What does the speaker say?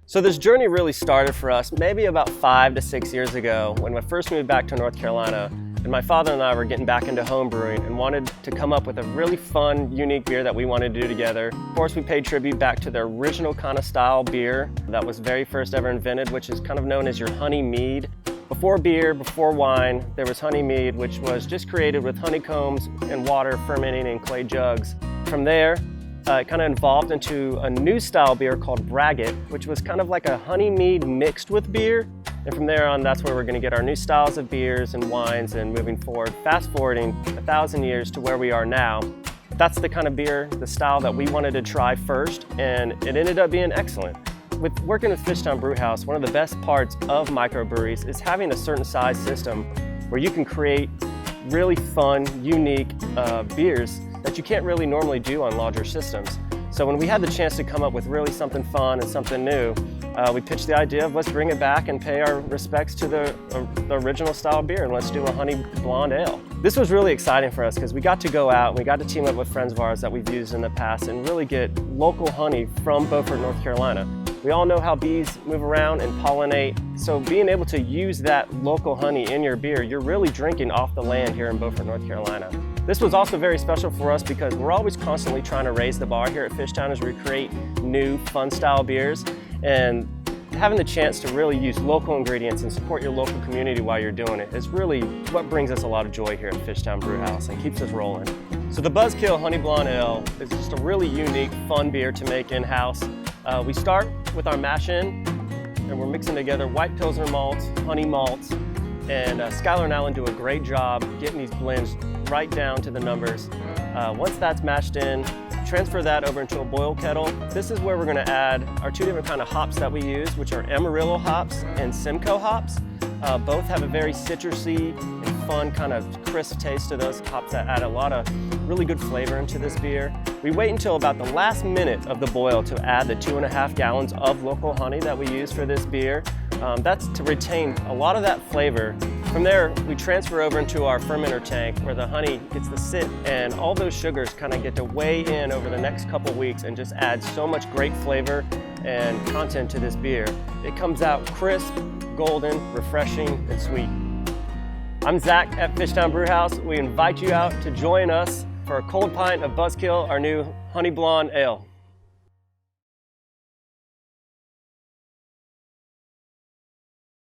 So this journey really started for us maybe about 5 to 6 years ago when I first moved back to North Carolina, and my father and I were getting back into home brewing and wanted to come up with a really fun, unique beer that we wanted to do together. Of course, we paid tribute back to the original kind of style beer that was very first ever invented, which is kind of known as your honey mead. Before beer, before wine, there was honey mead, which was just created with honeycombs and water fermenting in clay jugs. From there, it kind of evolved into a new style beer called Braggot, which was kind of like a honey mead mixed with beer. And from there on, that's where we're going to get our new styles of beers and wines and moving forward, fast forwarding 1,000 years to where we are now. That's the kind of beer, the style that we wanted to try first, and it ended up being excellent. With working with Fishtowne Brew House, one of the best parts of microbreweries is having a certain size system where you can create really fun, unique beers that you can't really normally do on larger systems. So when we had the chance to come up with really something fun and something new, we pitched the idea of let's bring it back and pay our respects to the original style beer, and let's do a honey blonde ale. This was really exciting for us because we got to go out and we got to team up with friends of ours that we've used in the past and really get local honey from Beaufort, North Carolina. We all know how bees move around and pollinate, so being able to use that local honey in your beer, you're really drinking off the land here in Beaufort, North Carolina. This was also very special for us because we're always constantly trying to raise the bar here at Fishtowne as we create new, fun style beers, and having the chance to really use local ingredients and support your local community while you're doing it is really what brings us a lot of joy here at Fishtowne Brew House and keeps us rolling. So the Buzzkill Honey Blonde Ale is just a really unique, fun beer to make in-house. We start with our mash in, and we're mixing together white Pilsner malts, honey malts, and Skylar and Alan do a great job getting these blends right down to the numbers. Once that's mashed in, transfer that over into a boil kettle. This is where we're going to add our two different kind of hops that we use, which are Amarillo hops and Simcoe hops. Both have a very citrusy and fun kind of crisp taste to those hops that add a lot of really good flavor into this beer. We wait until about the last minute of the boil to add the 2.5 gallons of local honey that we use for this beer. That's to retain a lot of that flavor. From there, we transfer over into our fermenter tank where the honey gets to sit, and all those sugars kind of get to weigh in over the next couple weeks and just add so much great flavor and content to this beer. It comes out crisp, golden, refreshing, and sweet. I'm Zach at Fishtowne Brew House. We invite you out to join us for a cold pint of Buzzkill, our new Honey Blonde Ale.